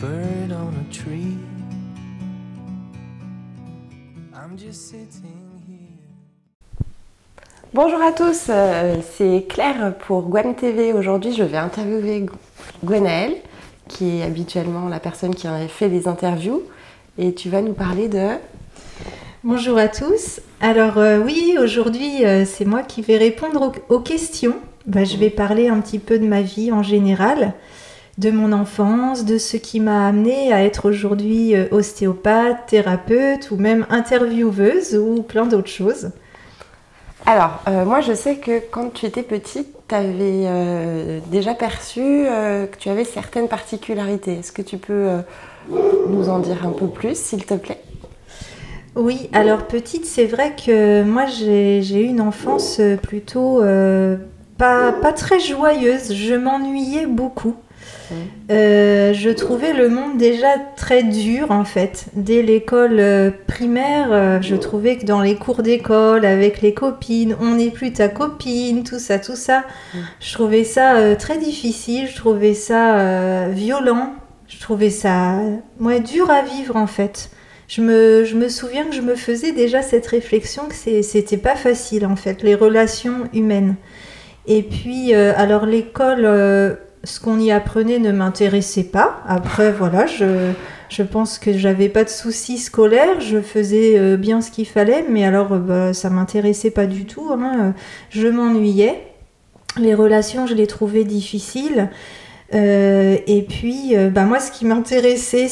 bird on a tree. I'm just sitting here. Bonjour à tous, c'est Claire pour Gwen TV. Aujourd'hui, je vais interviewer Gwenaëlle, qui est habituellement la personne qui a fait les interviews. Et tu vas nous parler de... Bonjour à tous. Alors oui, aujourd'hui, c'est moi qui vais répondre aux questions. Je vais parler un petit peu de ma vie en général, de mon enfance, de ce qui m'a amenée à être aujourd'hui ostéopathe, thérapeute ou même intervieweuse ou plein d'autres choses. Alors, moi je sais que quand tu étais petite, tu avais déjà perçu que tu avais certaines particularités. Est-ce que tu peux nous en dire un peu plus, s'il te plaît ? Oui, alors petite, c'est vrai que moi j'ai eu une enfance plutôt pas très joyeuse. Je m'ennuyais beaucoup. Je trouvais le monde déjà très dur en fait. Dès l'école primaire, je trouvais que dans les cours d'école, avec les copines, on n'est plus ta copine, tout ça. Je trouvais ça très difficile, je trouvais ça violent, je trouvais ça dur à vivre en fait. Je me souviens que je me faisais déjà cette réflexion que c'était pas facile en fait, les relations humaines. Et puis, alors l'école... ce qu'on y apprenait ne m'intéressait pas. Après, voilà, je pense que j'avais pas de soucis scolaires, je faisais bien ce qu'il fallait, mais alors ça m'intéressait pas du tout, hein. Je m'ennuyais. Les relations, je les trouvais difficiles. Et puis, moi, ce qui m'intéressait,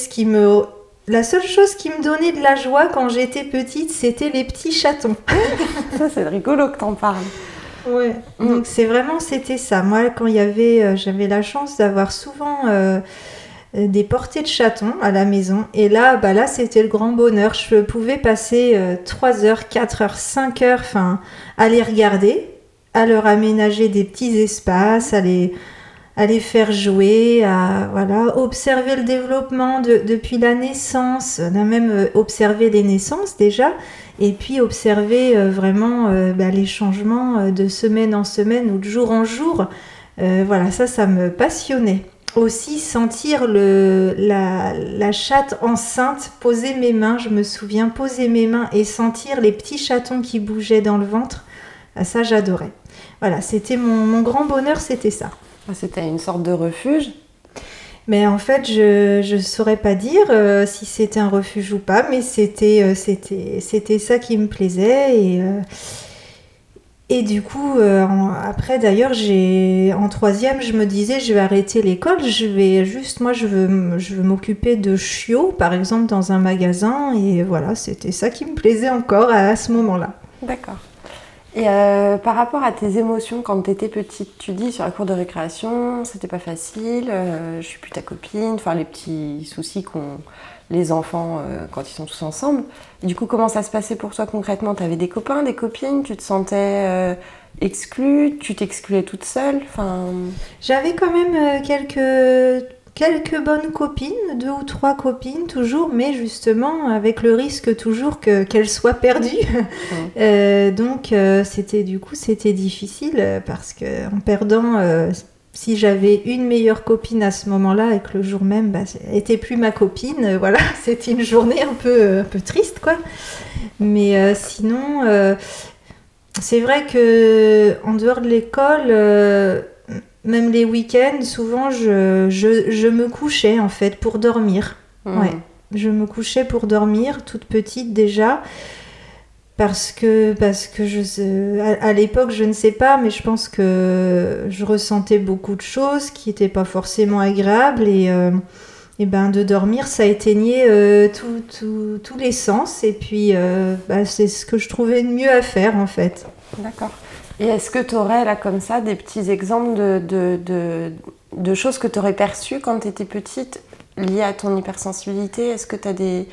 la seule chose qui me donnait de la joie quand j'étais petite, c'était les petits chatons. Ça, c'est rigolo que t'en parles. Ouais, donc c'était ça. Moi, quand j'avais la chance d'avoir souvent des portées de chatons à la maison. Et là, c'était le grand bonheur. Je pouvais passer 3 heures, 4 heures, 5 heures, à les regarder, à leur aménager des petits espaces, à les faire jouer, à observer le développement depuis la naissance. On a même observé les naissances déjà. Et puis observer vraiment les changements de semaine en semaine ou de jour en jour. Ça me passionnait. Aussi sentir la chatte enceinte, poser mes mains, je me souviens, poser mes mains et sentir les petits chatons qui bougeaient dans le ventre. Ça, j'adorais. Voilà, c'était mon grand bonheur, c'était ça. C'était une sorte de refuge. Mais en fait, je saurais pas dire si c'était un refuge ou pas, mais c'était ça qui me plaisait. Et du coup, après d'ailleurs, en 3e, je me disais, je vais arrêter l'école, je veux m'occuper de chiots, par exemple, dans un magasin. Et voilà, c'était ça qui me plaisait encore à ce moment-là. D'accord. Et par rapport à tes émotions quand tu étais petite, tu dis sur la cour de récréation, c'était pas facile, je suis plus ta copine, les petits soucis qu'ont les enfants quand ils sont tous ensemble. Et du coup, comment ça se passait pour toi concrètement ? Tu avais des copains, des copines, tu te sentais exclue, tu t'excluais toute seule, J'avais quand même quelques bonnes copines, 2 ou 3 copines toujours, mais justement avec le risque toujours qu'elles soient perdues. Donc c'était difficile parce qu'en perdant, si j'avais une meilleure copine à ce moment-là et que le jour même, elle était plus ma copine, c'était une journée un peu triste, quoi. Mais sinon, c'est vrai que en dehors de l'école, même les week-ends, souvent, je me couchais, en fait, pour dormir. Ouais, je me couchais pour dormir, toute petite déjà, parce que à l'époque, je ne sais pas, mais je pense que je ressentais beaucoup de choses qui n'étaient pas forcément agréables, et de dormir, ça éteignait tous les sens, et puis c'est ce que je trouvais de mieux à faire, en fait. D'accord. Et est-ce que tu aurais là comme ça des petits exemples de choses que tu aurais perçues quand tu étais petite liées à ton hypersensibilité ? Est-ce que tu as des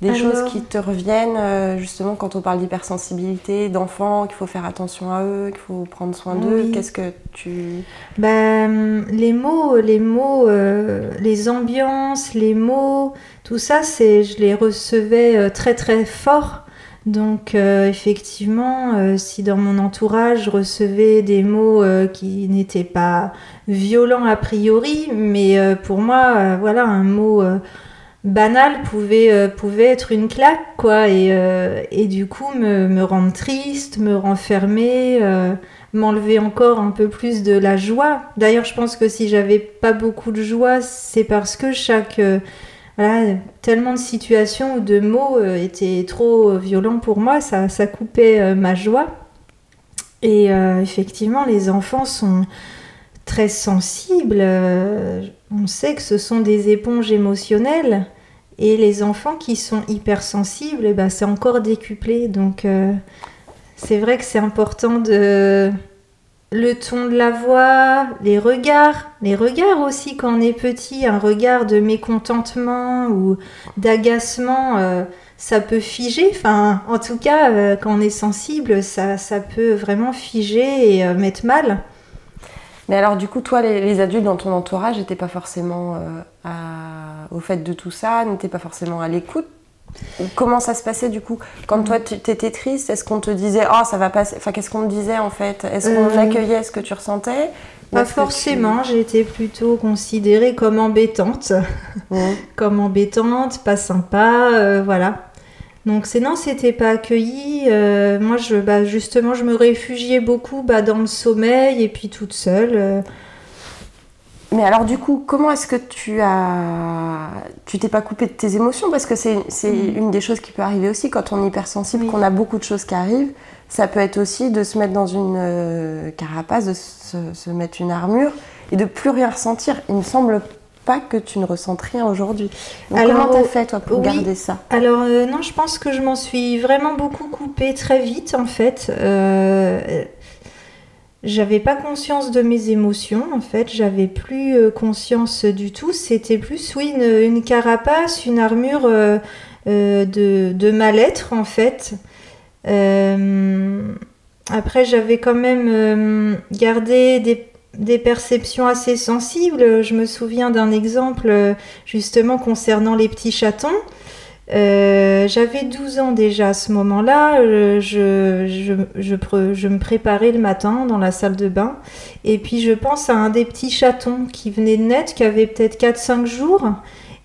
choses qui te reviennent justement quand on parle d'hypersensibilité, d'enfants, qu'il faut faire attention à eux, qu'il faut prendre soin d'eux ? Oui. Qu'est-ce que tu... Les mots, les ambiances, les mots, tout ça, je les recevais très très fort Donc effectivement, si dans mon entourage je recevais des mots qui n'étaient pas violents a priori, mais pour moi, voilà, un mot banal pouvait être une claque, quoi, et du coup me rendre triste, me renfermer, m'enlever encore un peu plus de la joie. D'ailleurs, je pense que si j'avais pas beaucoup de joie, c'est parce que voilà, tellement de situations ou de mots étaient trop violents pour moi, ça coupait ma joie. Et effectivement, les enfants sont très sensibles. On sait que ce sont des éponges émotionnelles. Et les enfants qui sont hypersensibles, eh ben, c'est encore décuplé. Donc, c'est vrai que c'est important de... Le ton de la voix, les regards aussi quand on est petit, un regard de mécontentement ou d'agacement, ça peut figer. Enfin, en tout cas, quand on est sensible, ça peut vraiment figer et mettre mal. Mais alors du coup, toi, les adultes dans ton entourage n'étaient pas forcément au fait de tout ça, n'étaient pas forcément à l'écoute. Comment ça se passait du coup? Quand toi tu étais triste, est-ce qu'on te disait oh ça va passer? Enfin, qu'est-ce qu'on te disait en fait? Est-ce qu'on accueillait ce que tu ressentais? Pas forcément, j'étais plutôt considérée comme embêtante. Comme embêtante, pas sympa, voilà. Donc non, c'était pas accueilli. Moi, justement, je me réfugiais beaucoup dans le sommeil et puis toute seule. Mais alors du coup, comment est-ce que tu t'es pas coupée de tes émotions? Parce que c'est une des choses qui peut arriver aussi quand on est hypersensible, qu'on a beaucoup de choses qui arrivent. Ça peut être aussi de se mettre dans une carapace, de se mettre une armure et de plus rien ressentir. Il me semble pas que tu ne ressentes rien aujourd'hui. Donc comment t'as fait toi pour garder ça? Alors non, je pense que je m'en suis vraiment beaucoup coupée très vite en fait. J'avais pas conscience de mes émotions, en fait, j'avais plus conscience du tout. C'était plus, oui, une carapace, une armure de mal-être, en fait. Après, j'avais quand même gardé des perceptions assez sensibles. Je me souviens d'un exemple, justement, concernant les petits chatons. J'avais 12 ans déjà à ce moment-là, je me préparais le matin dans la salle de bain et puis je pense à un des petits chatons qui venait de naître, qui avait peut-être 4-5 jours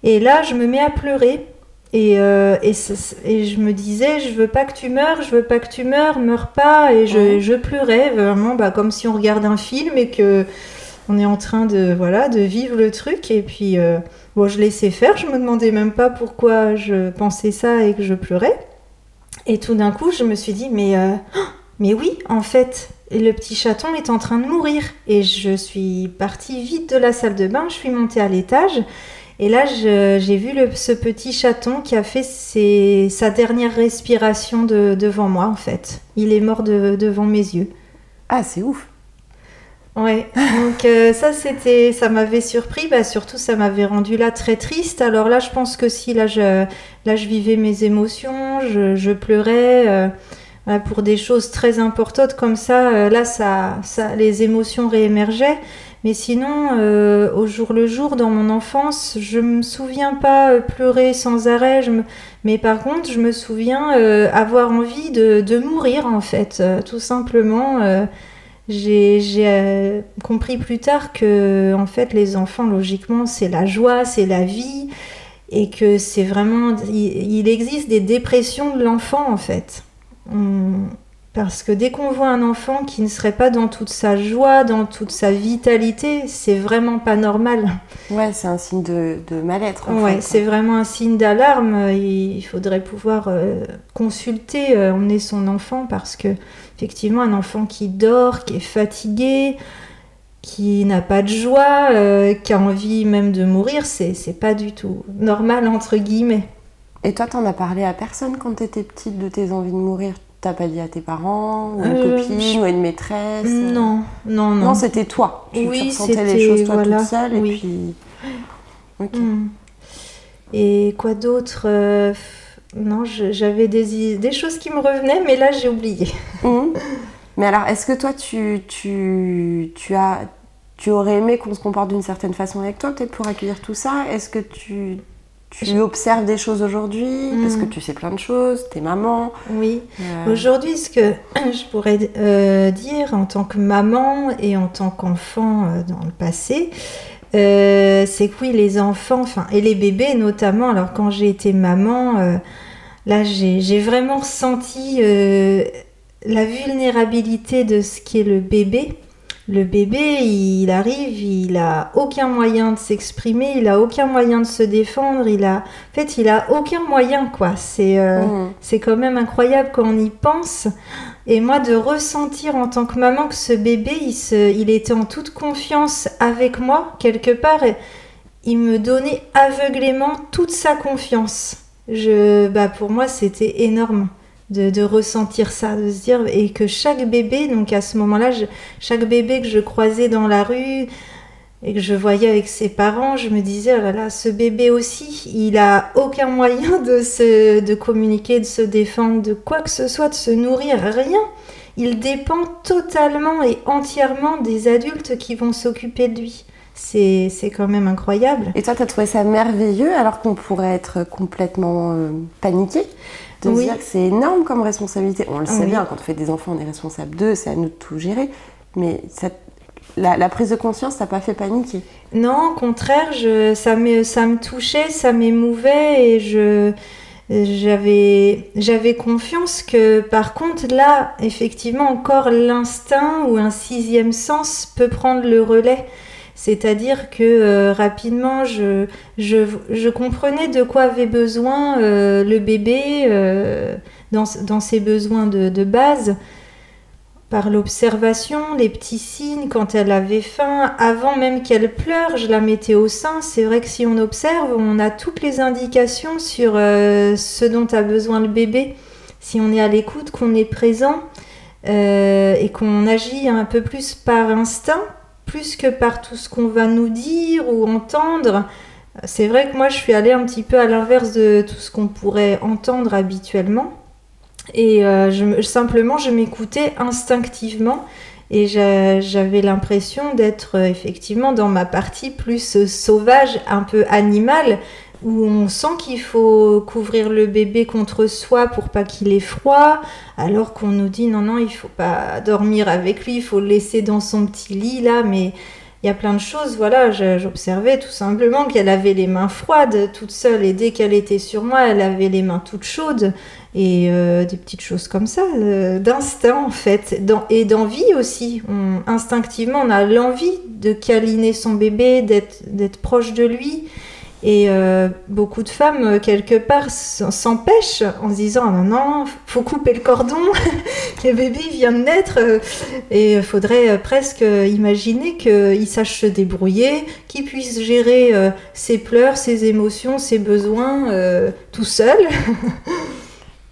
et là je me mets à pleurer et je me disais je veux pas que tu meurs, meurs pas et je pleurais vraiment comme si on regarde un film et que on est en train de vivre le truc et puis... Bon, je laissais faire, je me demandais même pas pourquoi je pensais ça et que je pleurais. Et tout d'un coup, je me suis dit, mais oui, en fait, le petit chaton est en train de mourir. Et je suis partie vite de la salle de bain, je suis montée à l'étage. Et là, j'ai vu ce petit chaton qui a fait sa dernière respiration devant moi, en fait. Il est mort devant mes yeux. Ah, c'est ouf! Ouais, donc ça m'avait surpris, surtout ça m'avait rendu là très triste. Alors là, je pense que si je vivais mes émotions, je pleurais pour des choses très importantes comme ça. Là, les émotions réémergeaient. Mais sinon, au jour le jour, dans mon enfance, je me souviens pas pleurer sans arrêt. Mais par contre, je me souviens avoir envie de mourir en fait, tout simplement. J'ai compris plus tard que en fait les enfants logiquement c'est la joie, c'est la vie et que c'est vraiment il existe des dépressions de l'enfant en fait. Parce que dès qu'on voit un enfant qui ne serait pas dans toute sa joie, dans toute sa vitalité, c'est vraiment pas normal. Ouais, c'est un signe de mal-être. Ouais, c'est vraiment un signe d'alarme. Il faudrait pouvoir consulter, emmener son enfant parce que effectivement, un enfant qui dort, qui est fatigué, qui n'a pas de joie, qui a envie même de mourir, c'est pas du tout normal entre guillemets. Et toi, t'en as parlé à personne quand t'étais petite de tes envies de mourir? T'as pas dit à tes parents, ou à une copine, ou à une maîtresse? Non. Non, c'était toi. Tu ressentais les choses toi toute seule, et puis... Ok. Et quoi d'autre? Non, j'avais des choses qui me revenaient, mais là, j'ai oublié. Mais alors, est-ce que toi, tu aurais aimé qu'on se comporte d'une certaine façon avec toi, peut-être pour accueillir tout ça? Est-ce que Tu observes des choses aujourd'hui parce que tu sais plein de choses, t'es maman. Oui. Aujourd'hui, ce que je pourrais dire en tant que maman et en tant qu'enfant dans le passé, c'est que oui, les enfants, et les bébés notamment, alors quand j'ai été maman, là j'ai vraiment ressenti la vulnérabilité de ce qu'est le bébé. Le bébé, il arrive, il a aucun moyen de s'exprimer, il a aucun moyen de se défendre, il a aucun moyen, quoi. C'est quand même incroyable quand on y pense. Et moi, de ressentir en tant que maman que ce bébé, il était en toute confiance avec moi, quelque part, et il me donnait aveuglément toute sa confiance. Pour moi, c'était énorme. De ressentir ça, de se dire, et que chaque bébé, donc à ce moment-là, chaque bébé que je croisais dans la rue et que je voyais avec ses parents, je me disais, oh là là, ce bébé aussi, il a aucun moyen de communiquer, de se défendre, de quoi que ce soit, de se nourrir, rien. Il dépend totalement et entièrement des adultes qui vont s'occuper de lui. C'est quand même incroyable. Et toi, t'as trouvé ça merveilleux alors qu'on pourrait être complètement paniqué de se dire que c'est énorme comme responsabilité. On le sait bien, quand on fait des enfants, on est responsable d'eux, c'est à nous de tout gérer. Mais la prise de conscience, ça n'a pas fait paniquer? Non, au contraire, ça me touchait, ça m'émouvait et j'avais confiance que par contre là, effectivement, encore l'instinct ou un 6e sens peut prendre le relais. C'est-à-dire que rapidement, je comprenais de quoi avait besoin le bébé dans ses besoins de base, par l'observation, les petits signes, quand elle avait faim, avant même qu'elle pleure, je la mettais au sein. C'est vrai que si on observe, on a toutes les indications sur ce dont a besoin le bébé. Si on est à l'écoute, qu'on est présent et qu'on agit un peu plus par instinct, plus que par tout ce qu'on va nous dire ou entendre. C'est vrai que moi, je suis allée un petit peu à l'inverse de tout ce qu'on pourrait entendre habituellement. Et simplement, je m'écoutais instinctivement. Et j'avais l'impression d'être effectivement dans ma partie plus sauvage, un peu animale, où on sent qu'il faut couvrir le bébé contre soi pour pas qu'il ait froid, alors qu'on nous dit non, il faut pas dormir avec lui, il faut le laisser dans son petit lit là, mais il y a plein de choses, voilà, j'observais tout simplement qu'elle avait les mains froides toute seule, et dès qu'elle était sur moi, elle avait les mains toutes chaudes, et des petites choses comme ça, d'instinct en fait, et d'envie aussi. Instinctivement, on a l'envie de câliner son bébé, d'être proche de lui. Et beaucoup de femmes, quelque part, s'empêchent en se disant « Ah non, faut couper le cordon, le bébé vient de naître et il faudrait presque imaginer qu'il sache se débrouiller, qu'il puisse gérer ses pleurs, ses émotions, ses besoins tout seul. »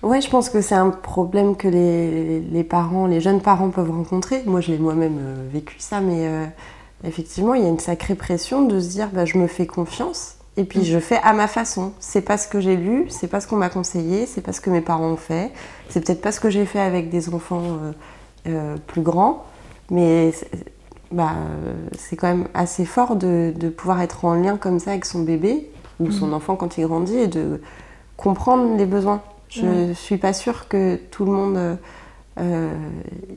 Ouais, je pense que c'est un problème que les parents, les jeunes parents peuvent rencontrer. Moi, je l'ai moi-même vécu ça, mais effectivement, il y a une sacrée pression de se dire je me fais confiance. Et puis je fais à ma façon. C'est pas ce que j'ai lu, c'est pas ce qu'on m'a conseillé, c'est pas ce que mes parents ont fait. C'est peut-être pas ce que j'ai fait avec des enfants plus grands, mais c'est quand même assez fort de pouvoir être en lien comme ça avec son bébé ou son enfant quand il grandit et de comprendre les besoins. Je suis pas sûre que tout le monde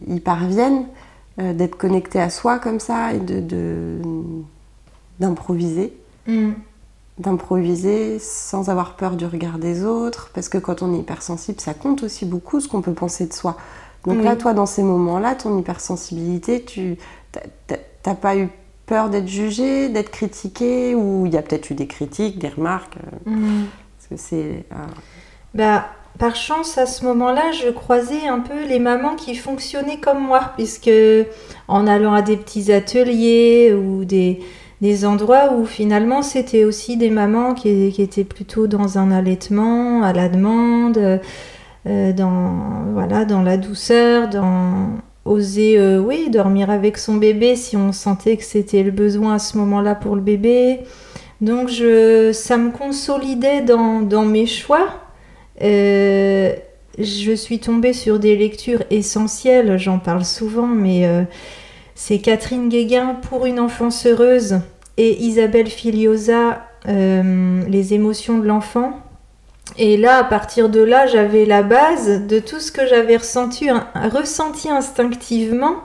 y parvienne d'être connecté à soi comme ça et d'improviser. D'improviser sans avoir peur du regard des autres, parce que quand on est hypersensible, ça compte aussi beaucoup ce qu'on peut penser de soi. Donc là, toi, dans ces moments-là, ton hypersensibilité, t'as pas eu peur d'être jugée, d'être critiquée, ou il y a peut-être eu des critiques, des remarques parce que c'est... Par chance, à ce moment-là, je croisais un peu les mamans qui fonctionnaient comme moi, puisque en allant à des petits ateliers ou des endroits où finalement c'était aussi des mamans qui étaient plutôt dans un allaitement à la demande, dans la douceur, dans oser dormir avec son bébé si on sentait que c'était le besoin à ce moment-là pour le bébé. Donc ça me consolidait dans mes choix. Je suis tombée sur des lectures essentielles, j'en parle souvent, mais c'est Catherine Guéguen, Pour une enfance heureuse, et Isabelle Filiosa, les émotions de l'enfant. Et là, à partir de là, j'avais la base de tout ce que j'avais ressenti instinctivement.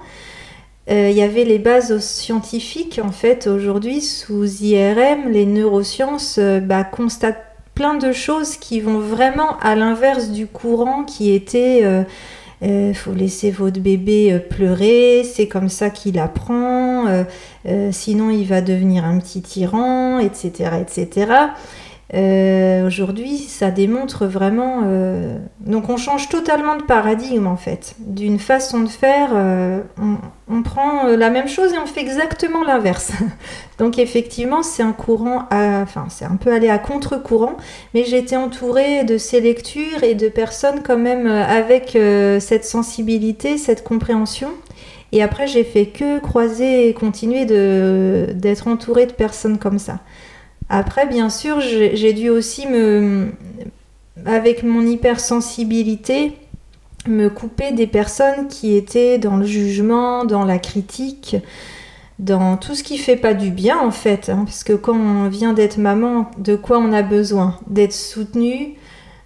Il y avait les bases scientifiques. En fait, aujourd'hui, sous IRM, les neurosciences constatent plein de choses qui vont vraiment à l'inverse du courant qui était faut laisser votre bébé pleurer, c'est comme ça qu'il apprend, sinon il va devenir un petit tyran, etc. etc. Aujourd'hui, ça démontre vraiment... Donc on change totalement de paradigme en fait. D'une façon de faire, on prend la même chose et on fait exactement l'inverse. Donc effectivement, c'est un courant, c'est un peu aller à contre-courant, mais j'ai été entourée de ces lectures et de personnes quand même avec cette sensibilité, cette compréhension. Et après, j'ai fait que croiser et continuer d'être entourée de personnes comme ça. Après, bien sûr, j'ai dû aussi avec mon hypersensibilité, me couper des personnes qui étaient dans le jugement, dans la critique, dans tout ce qui fait pas du bien en fait. Parce que quand on vient d'être maman, de quoi on a besoin? D'être soutenu,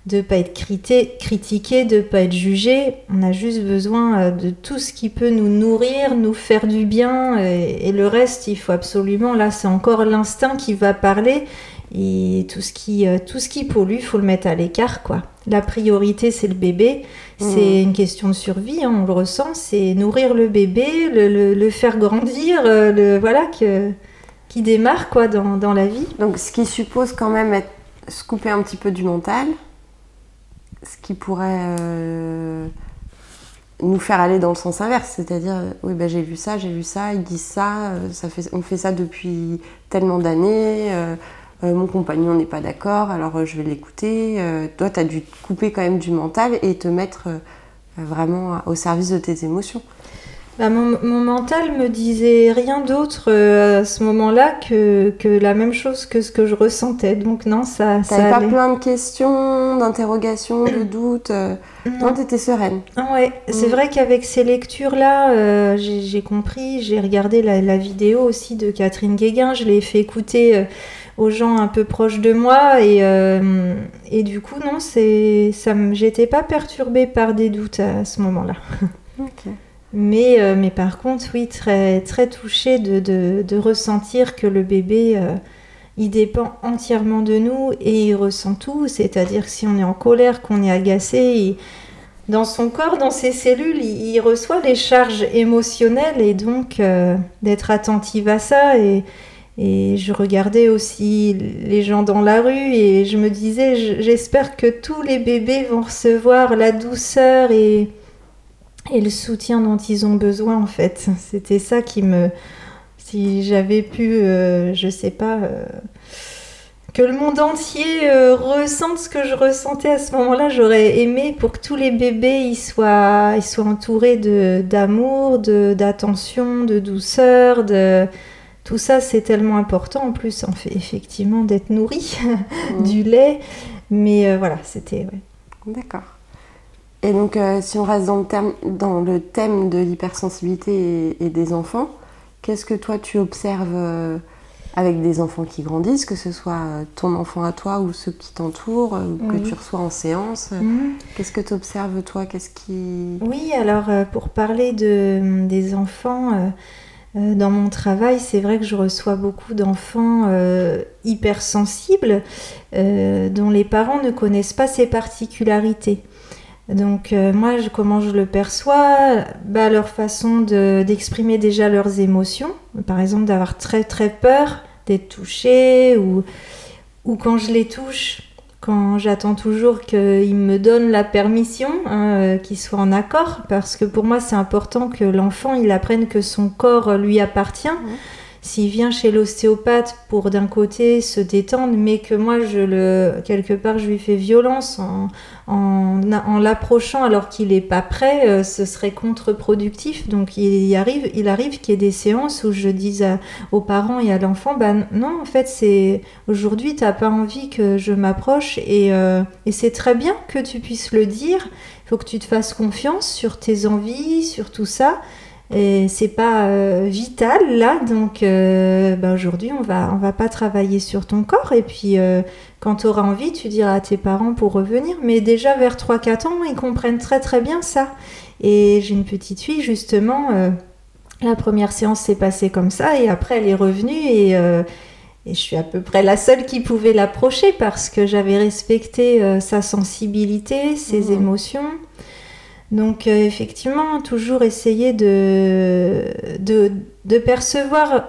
de pas être critiqué, de pas être jugé. On a juste besoin de tout ce qui peut nous nourrir, nous faire du bien. Et le reste, il faut absolument... Là, c'est encore l'instinct qui va parler. Et tout ce qui pollue, il faut le mettre à l'écart, quoi. La priorité, c'est le bébé. C'est une question de survie, on le ressent. C'est nourrir le bébé, le faire grandir, qui démarre, quoi, dans la vie. Donc, ce qui suppose quand même se couper un petit peu du mental, ce qui pourrait nous faire aller dans le sens inverse, c'est-à-dire oui j'ai vu ça, ils disent ça, on fait ça depuis tellement d'années, mon compagnon n'est pas d'accord, alors je vais l'écouter. Toi, tu as dû te couper quand même du mental et te mettre vraiment au service de tes émotions. Mon mental me disait rien d'autre à ce moment-là que la même chose que ce que je ressentais. Donc non, ça T'avais pas allait. plein de questions, d'interrogations, de doutes. Non, t'étais sereine. Ouais, c'est vrai qu'avec ces lectures-là, j'ai compris, j'ai regardé la vidéo aussi de Catherine Guéguin, je l'ai fait écouter aux gens un peu proches de moi et du coup, non, j'étais pas perturbée par des doutes à ce moment-là. Ok. Mais par contre, oui, très, très touchée de ressentir que le bébé, il dépend entièrement de nous et il ressent tout. C'est-à-dire que si on est en colère, qu'on est agacé, dans son corps, dans ses cellules, il reçoit les charges émotionnelles et donc d'être attentive à ça. Et je regardais aussi les gens dans la rue et je me disais, j'espère que tous les bébés vont recevoir la douceur et le soutien dont ils ont besoin en fait. C'était ça si j'avais pu, que le monde entier ressente ce que je ressentais à ce moment-là, j'aurais aimé pour que tous les bébés ils soient entourés d'amour, d'attention, de douceur, tout ça c'est tellement important en plus, en fait, effectivement, d'être nourri, du lait, mais voilà, c'était... Ouais. D'accord. Et donc, si on reste dans le thème de l'hypersensibilité et des enfants, qu'est-ce que toi tu observes avec des enfants qui grandissent, que ce soit ton enfant à toi ou ceux qui t'entourent, que tu reçois en séance Qu'est-ce que tu observes toi? Oui, alors pour parler des enfants, dans mon travail, c'est vrai que je reçois beaucoup d'enfants hypersensibles dont les parents ne connaissent pas ces particularités. Donc moi, comment je le perçois, leur façon d'exprimer déjà leurs émotions, par exemple d'avoir très très peur d'être touchée ou quand je les touche, quand j'attends toujours qu'ils me donnent la permission, qu'ils soient en accord, parce que pour moi c'est important que l'enfant il apprenne que son corps lui appartient. S'il vient chez l'ostéopathe pour d'un côté se détendre, mais que moi quelque part je lui fais violence en l'approchant alors qu'il n'est pas prêt, ce serait contre-productif. Donc il arrive qu'il y ait des séances où je dise aux parents et à l'enfant, non, en fait aujourd'hui tu n'as pas envie que je m'approche et c'est très bien que tu puisses le dire. Il faut que tu te fasses confiance sur tes envies, sur tout ça. et c'est pas vital là, donc aujourd'hui on va pas travailler sur ton corps, et puis quand tu auras envie, tu diras à tes parents pour revenir. Mais déjà vers 3-4 ans, ils comprennent très très bien ça. Et j'ai une petite fille justement, la première séance s'est passée comme ça, et après elle est revenue, et je suis à peu près la seule qui pouvait l'approcher parce que j'avais respecté sa sensibilité, ses émotions. Donc effectivement, toujours essayer de percevoir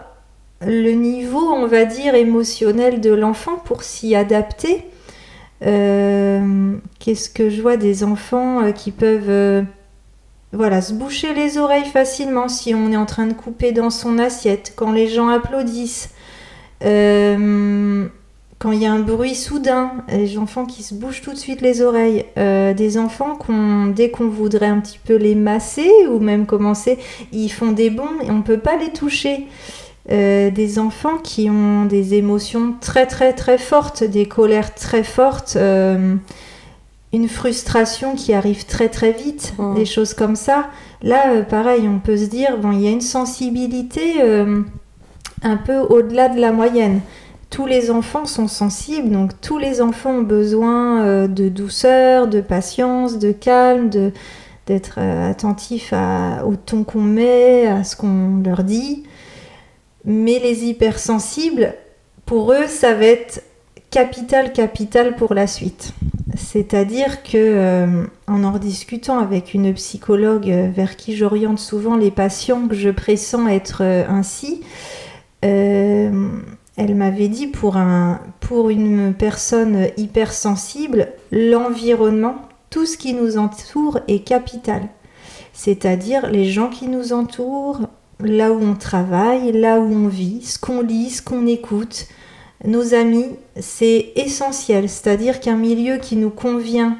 le niveau, on va dire, émotionnel de l'enfant pour s'y adapter. Qu'est-ce que je vois des enfants qui peuvent se boucher les oreilles facilement si on est en train de couper dans son assiette, quand les gens applaudissent. Quand il y a un bruit soudain, les enfants qui se bougent tout de suite les oreilles, des enfants dès qu'on voudrait un petit peu les masser ou même commencer, ils font des bonds et on ne peut pas les toucher. Des enfants qui ont des émotions très très très fortes, des colères très fortes, une frustration qui arrive très très vite, des choses comme ça. Là, pareil, on peut se dire, bon, il y a une sensibilité un peu au-delà de la moyenne. Tous les enfants sont sensibles, donc tous les enfants ont besoin de douceur, de patience, de calme, d'être attentifs au ton qu'on met, à ce qu'on leur dit. Mais les hypersensibles, pour eux, ça va être capital pour la suite. C'est-à-dire que, en rediscutant avec une psychologue vers qui j'oriente souvent les patients que je pressens être ainsi, elle m'avait dit pour une personne hypersensible, l'environnement, tout ce qui nous entoure est capital. C'est-à-dire les gens qui nous entourent, là où on travaille, là où on vit, ce qu'on lit, ce qu'on écoute, nos amis, c'est essentiel. C'est-à-dire qu'un milieu qui nous convient,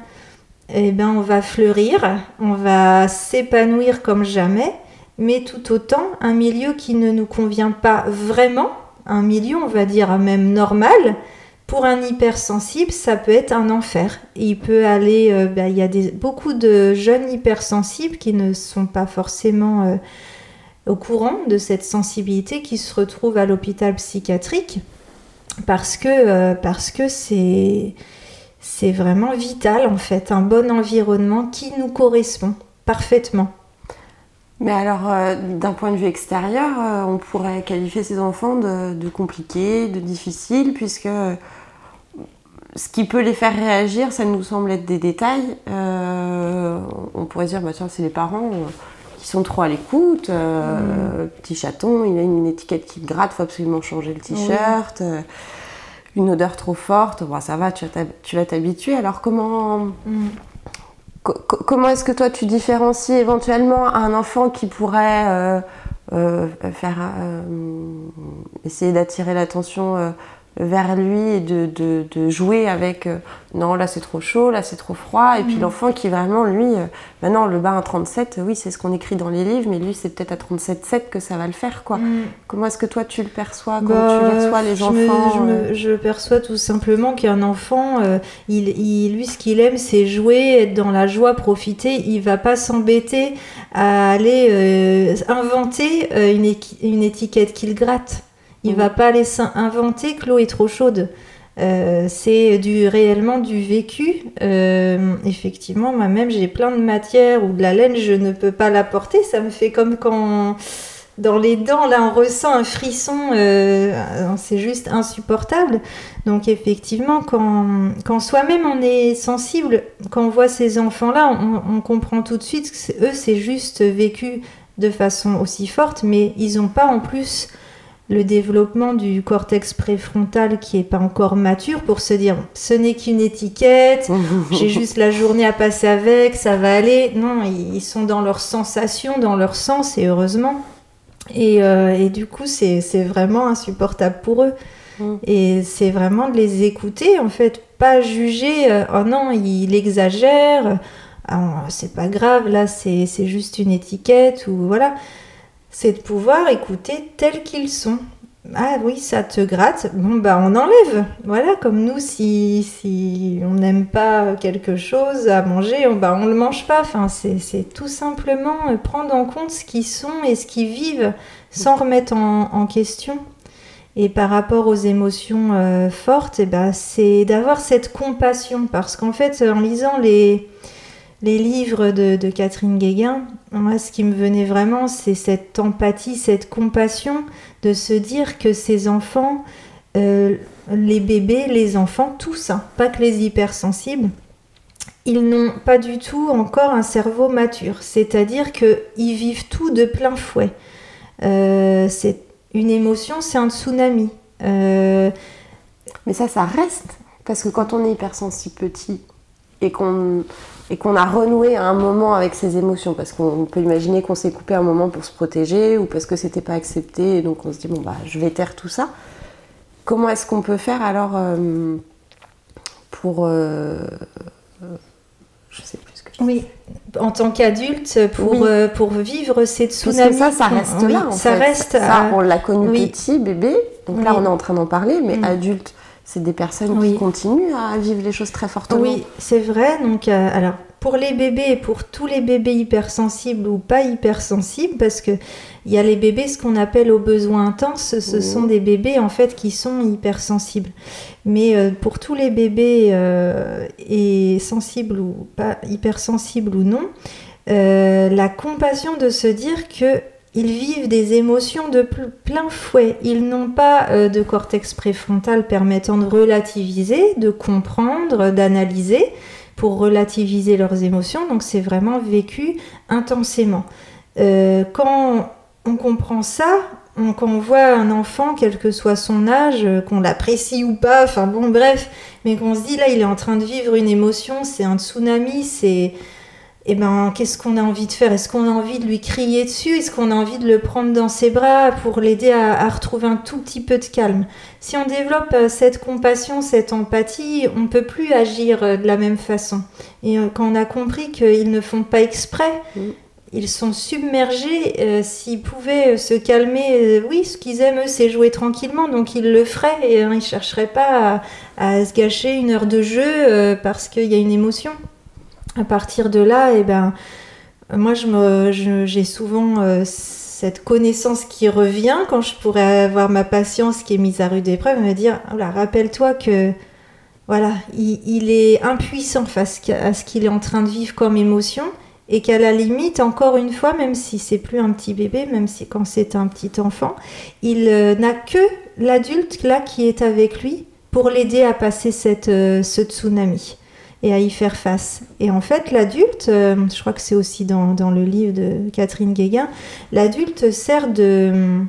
on va fleurir, on va s'épanouir comme jamais, mais tout autant, un milieu qui ne nous convient pas vraiment, un milieu, on va dire même normal, pour un hypersensible, ça peut être un enfer. Il peut aller, il y a beaucoup de jeunes hypersensibles qui ne sont pas forcément au courant de cette sensibilité, qui se retrouvent à l'hôpital psychiatrique parce que c'est vraiment vital en fait, un bon environnement qui nous correspond parfaitement. Mais alors, d'un point de vue extérieur, on pourrait qualifier ces enfants de compliqués, de difficiles, puisque ce qui peut les faire réagir, ça nous semble être des détails. On pourrait dire, tiens, c'est les parents qui sont trop à l'écoute. Petit chaton, il a une étiquette qui le gratte, il faut absolument changer le t-shirt. Une odeur trop forte, ça va, tu vas t'habituer. Alors comment est-ce que toi tu différencies éventuellement un enfant qui pourrait essayer d'attirer l'attention vers lui et de jouer avec non, là c'est trop chaud, là c'est trop froid, et puis l'enfant qui vraiment lui non, le bain à 37, oui, c'est ce qu'on écrit dans les livres, mais lui c'est peut-être à 37,7 que ça va le faire, quoi. Comment est-ce que toi tu le perçois quand tu reçois les enfants? Je perçois tout simplement qu'un enfant, lui ce qu'il aime c'est jouer, être dans la joie, profiter. Il va pas s'embêter à aller inventer une étiquette qu'il gratte. Il va pas aller inventer que l'eau est trop chaude. C'est réellement du vécu. Effectivement, moi-même, j'ai plein de matières où de la laine, je ne peux pas la porter. Ça me fait comme quand, dans les dents, là, on ressent un frisson. C'est juste insupportable. Donc, effectivement, quand soi-même, on est sensible, quand on voit ces enfants-là, on comprend tout de suite que eux, c'est juste vécu de façon aussi forte, mais ils n'ont pas en plus le développement du cortex préfrontal qui n'est pas encore mature pour se dire ce n'est qu'une étiquette, j'ai juste la journée à passer avec, ça va aller. Non, ils sont dans leurs sensations, dans leur sens, et heureusement. Et du coup, c'est vraiment insupportable pour eux. Et c'est vraiment de les écouter, en fait, pas juger, oh non, il exagère, c'est pas grave, là c'est juste une étiquette, ou voilà. C'est de pouvoir écouter tels qu'ils sont. ah oui, ça te gratte, bon bah on enlève. Voilà, comme nous, si on n'aime pas quelque chose à manger, on le mange pas. Enfin, c'est tout simplement prendre en compte ce qu'ils sont et ce qu'ils vivent sans remettre en question. Et par rapport aux émotions fortes, eh ben, c'est d'avoir cette compassion. Parce qu'en fait, en lisant les livres de Catherine Guéguen, moi, ce qui me venait vraiment, c'est cette empathie, cette compassion de se dire que ces enfants, les bébés, les enfants, tous, hein, pas que les hypersensibles, ils n'ont pas du tout encore un cerveau mature. C'est-à-dire qu'ils vivent tout de plein fouet. C'est une émotion, c'est un tsunami. Mais ça reste. Parce que quand on est hypersensible petit et qu'on a renoué à un moment avec ses émotions, parce qu'on peut imaginer qu'on s'est coupé un moment pour se protéger ou parce que c'était pas accepté et donc on se dit bon bah je vais taire tout ça. Comment est-ce qu'on peut faire alors pour je sais plus ce que je dis. Oui, en tant qu'adulte, pour vivre ces tsunamis. Parce que ça reste oui, là en ça fait. reste ça, on l'a connu oui. petit, bébé, donc là on est en train d'en parler, mais adulte, c'est des personnes qui continuent à vivre les choses très fortement. Oui, c'est vrai. Donc, alors, pour les bébés et pour tous les bébés hypersensibles ou pas hypersensibles, parce que il y a les bébés, ce qu'on appelle aux besoins intenses, ce sont des bébés en fait qui sont hypersensibles. Mais pour tous les bébés et sensibles ou pas hypersensibles ou non, la compassion de se dire que ils vivent des émotions de plein fouet. Ils n'ont pas de cortex préfrontal permettant de relativiser, de comprendre, d'analyser pour relativiser leurs émotions. Donc c'est vraiment vécu intensément. Quand on comprend ça, quand on voit un enfant, quel que soit son âge, qu'on l'apprécie ou pas, enfin bon bref, mais qu'on se dit là il est en train de vivre une émotion, c'est un tsunami, c'est... Eh ben, qu'est-ce qu'on a envie de faire? Est-ce qu'on a envie de lui crier dessus? Est-ce qu'on a envie de le prendre dans ses bras pour l'aider à retrouver un tout petit peu de calme? Si on développe cette compassion, cette empathie, on ne peut plus agir de la même façon. Et quand on a compris qu'ils ne font pas exprès, ils sont submergés. S'ils pouvaient se calmer, oui, ce qu'ils aiment, eux, c'est jouer tranquillement, donc ils le feraient et ils ne chercheraient pas à se gâcher une heure de jeu parce qu'il y a une émotion. À partir de là, eh ben, moi, j'ai souvent cette connaissance qui revient quand je pourrais avoir ma patience qui est mise à rude épreuve, me dire, voilà, rappelle-toi que voilà, il est impuissant face à ce qu'il est en train de vivre comme émotion et qu'à la limite, encore une fois, même si c'est plus un petit bébé, même si quand c'est un petit enfant, il n'a que l'adulte là qui est avec lui pour l'aider à passer ce tsunami et à y faire face. Et en fait, l'adulte, je crois que c'est aussi dans le livre de Catherine Guéguen, l'adulte sert de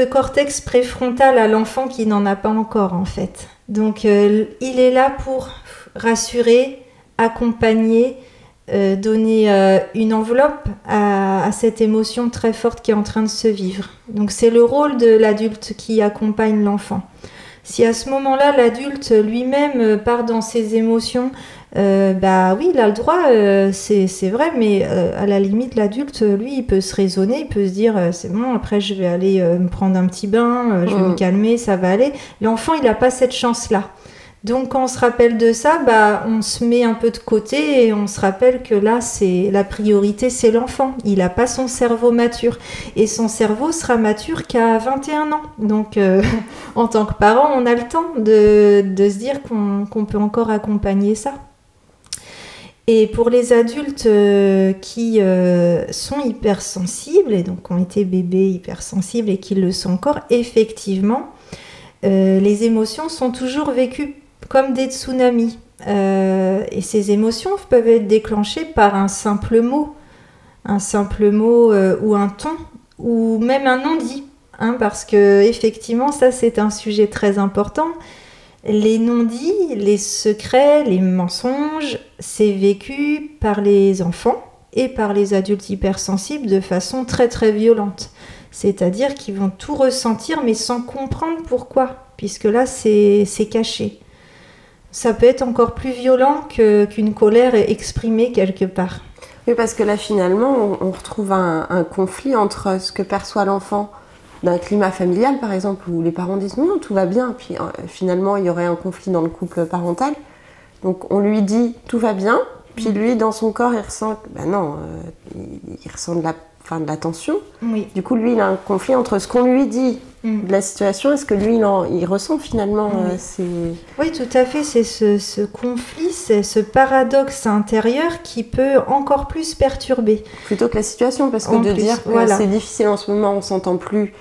cortex préfrontal à l'enfant qui n'en a pas encore, en fait. Donc, il est là pour rassurer, accompagner, donner une enveloppe à cette émotion très forte qui est en train de se vivre. Donc, c'est le rôle de l'adulte qui accompagne l'enfant. Si à ce moment-là, l'adulte lui-même part dans ses émotions, bah oui, il a le droit, c'est vrai, mais à la limite, l'adulte, lui, il peut se raisonner, il peut se dire, c'est bon, après je vais aller me prendre un petit bain, je vais me calmer, ça va aller. L'enfant, il n'a pas cette chance-là. Donc quand on se rappelle de ça, bah, on se met un peu de côté et on se rappelle que là, la priorité, c'est l'enfant. Il n'a pas son cerveau mature. Et son cerveau sera mature qu'à 21 ans. Donc en tant que parent, on a le temps de se dire qu'on peut encore accompagner ça. Et pour les adultes qui sont hypersensibles, et donc ont été bébés hypersensibles et qui le sont encore, effectivement, les émotions sont toujours vécues comme des tsunamis. Et ces émotions peuvent être déclenchées par un simple mot ou un ton, ou même un non-dit. Parce que effectivement, ça c'est un sujet très important. Les non-dits, les secrets, les mensonges, c'est vécu par les enfants et par les adultes hypersensibles de façon très très violente. C'est-à-dire qu'ils vont tout ressentir mais sans comprendre pourquoi, puisque là c'est caché. Ça peut être encore plus violent qu'une colère exprimée quelque part. Oui, parce que là finalement on retrouve un conflit entre ce que perçoit l'enfant d'un climat familial, par exemple, où les parents disent non, tout va bien, puis finalement il y aurait un conflit dans le couple parental. Donc on lui dit tout va bien, puis lui dans son corps il ressent, il ressent de la tension. Oui. Du coup lui il a un conflit entre ce qu'on lui dit de la situation et ce que lui il ressent finalement. Oui, tout à fait, c'est ce conflit, c'est ce paradoxe intérieur qui peut encore plus perturber. Plutôt que la situation, parce que dire que c'est difficile en ce moment, on s'entend plus,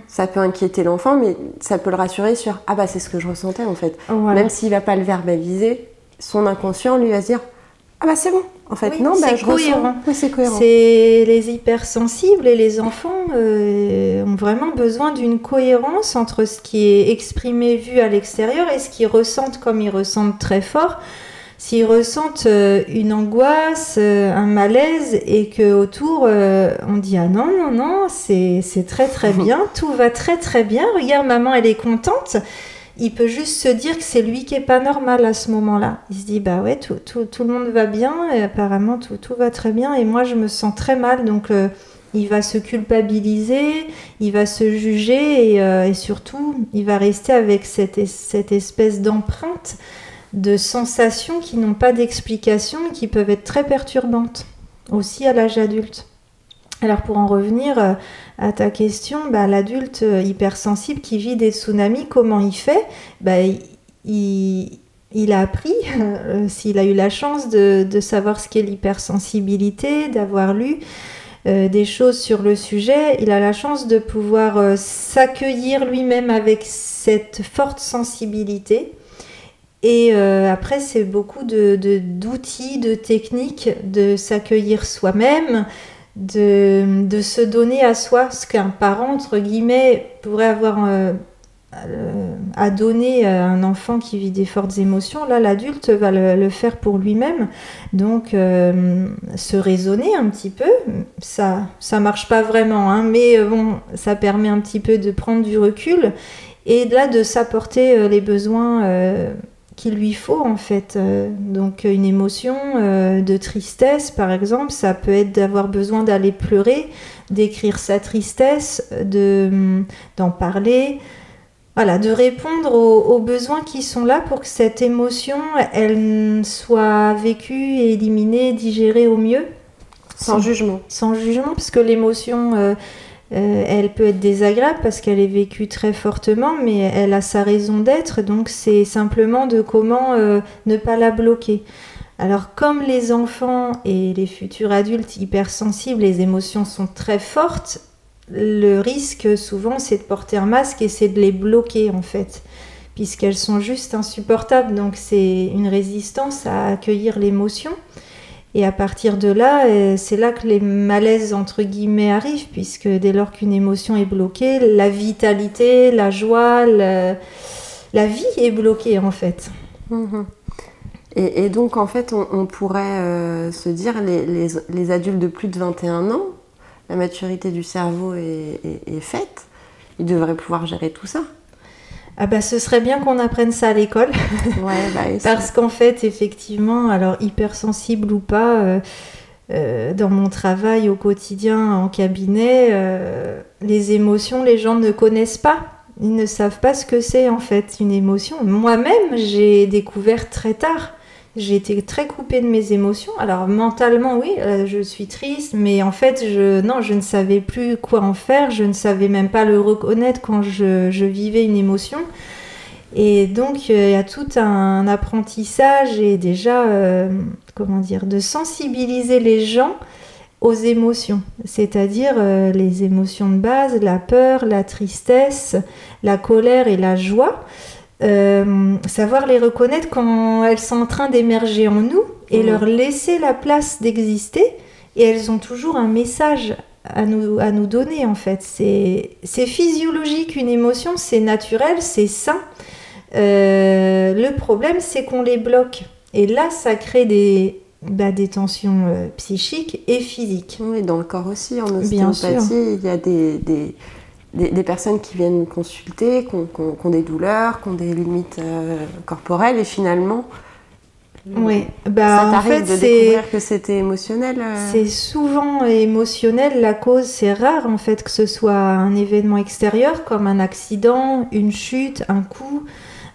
ça peut inquiéter l'enfant, mais ça peut le rassurer sur « Ah bah c'est ce que je ressentais en fait ». Même s'il va pas le verbaliser, son inconscient lui va se dire « Ah bah c'est bon ». En fait, je ressens. Oui, c'est cohérent. C'est les hypersensibles et les enfants ont vraiment besoin d'une cohérence entre ce qui est exprimé, vu à l'extérieur et ce qu'ils ressentent comme ils ressentent très fort. S'ils ressentent une angoisse, un malaise et qu'autour on dit « Ah non, c'est très très bien, tout va très très bien, regarde maman elle est contente », il peut juste se dire que c'est lui qui est pas normal à ce moment-là. Il se dit bah ouais, tout le monde va bien et apparemment tout va très bien et moi je me sens très mal, donc il va se culpabiliser, il va se juger et surtout il va rester avec cette espèce d'empreinte de sensations qui n'ont pas d'explication et qui peuvent être très perturbantes aussi à l'âge adulte. Alors pour en revenir à ta question, l'adulte hypersensible qui vit des tsunamis, comment il fait ? Il a appris, s'il a eu la chance de savoir ce qu'est l'hypersensibilité, d'avoir lu des choses sur le sujet, il a la chance de pouvoir s'accueillir lui-même avec cette forte sensibilité. Et après, c'est beaucoup d'outils, de techniques de s'accueillir soi-même, de se donner à soi ce qu'un parent, entre guillemets, pourrait avoir à donner à un enfant qui vit des fortes émotions. Là, l'adulte va le faire pour lui-même. Donc, se raisonner un petit peu, ça marche pas vraiment, hein, mais bon, ça permet un petit peu de prendre du recul et là, de s'apporter les besoins qu'il lui faut en fait. Donc une émotion de tristesse par exemple, ça peut être d'avoir besoin d'aller pleurer, d'écrire sa tristesse, d'en parler, voilà, de répondre aux besoins qui sont là pour que cette émotion elle soit vécue, éliminée, digérée au mieux. Sans jugement. Sans jugement, parce que l'émotion elle peut être désagréable parce qu'elle est vécue très fortement, mais elle a sa raison d'être, donc c'est simplement de comment ne pas la bloquer. Alors comme les enfants et les futurs adultes hypersensibles, les émotions sont très fortes, le risque souvent c'est de porter un masque et c'est de les bloquer en fait, puisqu'elles sont juste insupportables, donc c'est une résistance à accueillir l'émotion. Et à partir de là, c'est là que les malaises, entre guillemets, arrivent, puisque dès lors qu'une émotion est bloquée, la vitalité, la joie, la vie est bloquée, en fait. Mmh. Et donc, en fait, on pourrait se dire, les adultes de plus de 21 ans, la maturité du cerveau est faite, ils devraient pouvoir gérer tout ça. Ah bah ce serait bien qu'on apprenne ça à l'école. Ouais, parce qu'en fait effectivement, alors hypersensible ou pas, dans mon travail au quotidien en cabinet, les émotions les gens ne connaissent pas, ils ne savent pas ce que c'est en fait une émotion. Moi-même j'ai découvert très tard, j'ai été très coupée de mes émotions. Alors mentalement oui, je suis triste, mais en fait je ne savais plus quoi en faire, je ne savais même pas le reconnaître quand je vivais une émotion. Et donc il y a tout un apprentissage et déjà de sensibiliser les gens aux émotions, c'est-à-dire les émotions de base, la peur, la tristesse, la colère et la joie. Savoir les reconnaître quand elles sont en train d'émerger en nous et leur laisser la place d'exister, et elles ont toujours un message à nous donner en fait. C'est physiologique une émotion, c'est naturel, c'est sain. Le problème c'est qu'on les bloque et là ça crée des tensions psychiques et physiques. Oui, dans le corps aussi, en ostéopathie, il y a des personnes qui viennent consulter, qui ont des douleurs, qui ont des limites corporelles, et finalement, Oui, Ça bah en t'arrive fait de c'est découvrir que c'était émotionnel c'est souvent émotionnel. La cause, c'est rare en fait que ce soit un événement extérieur comme un accident, une chute, un coup,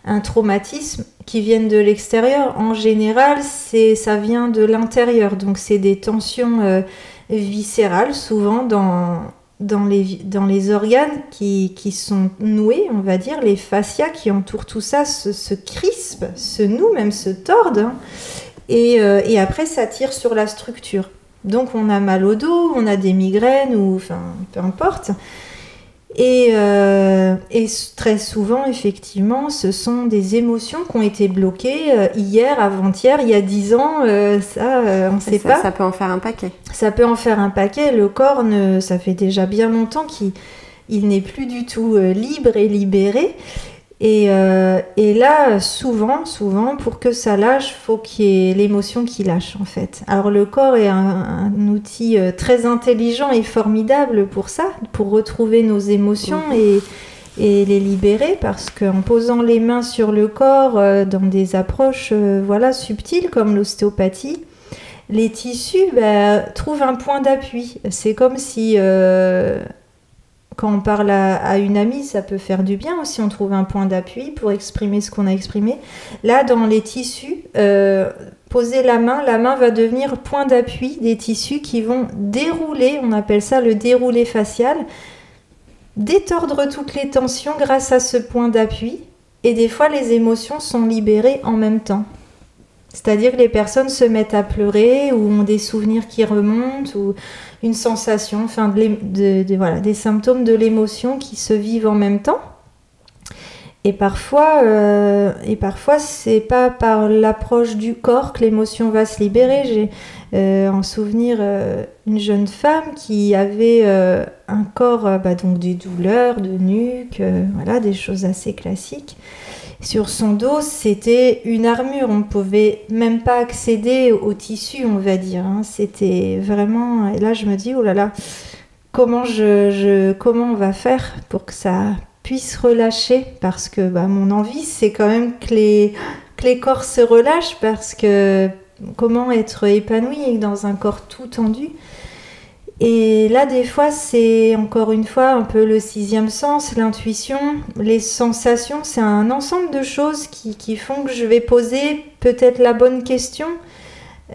un traumatisme qui viennent de l'extérieur. En général, ça vient de l'intérieur. Donc c'est des tensions viscérales souvent dans les organes qui sont noués, on va dire, les fascias qui entourent tout ça se crispent, se nouent, même se tordent. Hein. Et après, ça tire sur la structure. Donc on a mal au dos, on a des migraines, ou enfin, peu importe. Et très souvent, effectivement, ce sont des émotions qui ont été bloquées hier, avant-hier, il y a 10 ans, on ne sait pas. Ça peut en faire un paquet. Ça peut en faire un paquet. Le corps, ça fait déjà bien longtemps qu'il n'est plus du tout libre et libéré. Et là, souvent, pour que ça lâche, faut qu'il y ait l'émotion qui lâche, en fait. Alors, le corps est un outil très intelligent et formidable pour ça, pour retrouver nos émotions et les libérer, parce qu'en posant les mains sur le corps dans des approches subtiles, comme l'ostéopathie, les tissus trouvent un point d'appui. C'est comme si... quand on parle à une amie, ça peut faire du bien aussi, on trouve un point d'appui pour exprimer ce qu'on a exprimé. Là, dans les tissus, poser la main va devenir point d'appui des tissus qui vont dérouler, on appelle ça le déroulé facial, détordre toutes les tensions grâce à ce point d'appui. Et des fois, les émotions sont libérées en même temps. C'est-à-dire que les personnes se mettent à pleurer ou ont des souvenirs qui remontent ou une sensation, enfin des symptômes de l'émotion qui se vivent en même temps. Et parfois c'est pas par l'approche du corps que l'émotion va se libérer. J'ai en souvenir une jeune femme qui avait un corps, donc des douleurs de nuque, des choses assez classiques. Sur son dos, c'était une armure. On ne pouvait même pas accéder au tissu, on va dire. Hein. C'était vraiment... Et là, je me dis, oh là là, comment on va faire pour que ça puisse relâcher? Parce que mon envie, c'est quand même que les corps se relâchent, parce que comment être épanoui dans un corps tout tendu? Et là, des fois, c'est encore une fois un peu le sixième sens, l'intuition, les sensations. C'est un ensemble de choses qui font que je vais poser peut-être la bonne question.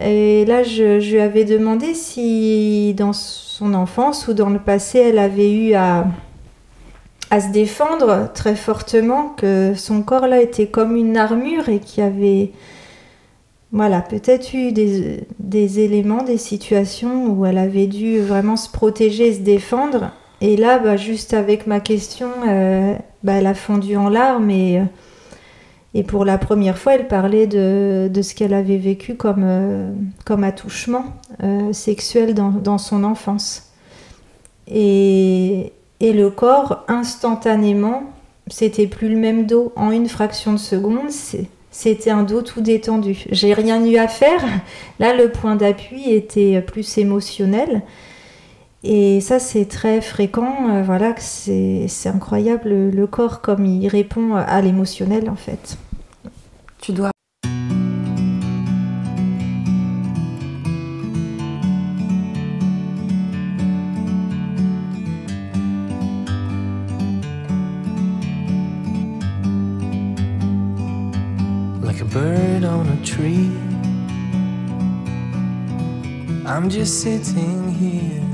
Et là, je lui avais demandé si dans son enfance ou dans le passé, elle avait eu à se défendre très fortement, que son corps là était comme une armure et qu'il y avait... peut-être eu des éléments, des situations où elle avait dû vraiment se protéger et se défendre. Et là, juste avec ma question, elle a fondu en larmes et pour la première fois, elle parlait de ce qu'elle avait vécu comme attouchement sexuel dans son enfance. Et le corps, instantanément, c'était plus le même dos. En une fraction de seconde, c'était un dos tout détendu. J'ai rien eu à faire. Là, le point d'appui était plus émotionnel. Et ça, c'est très fréquent. Que c'est incroyable le corps comme il répond à l'émotionnel, en fait. Tu dois... Like a bird on a tree, I'm just sitting here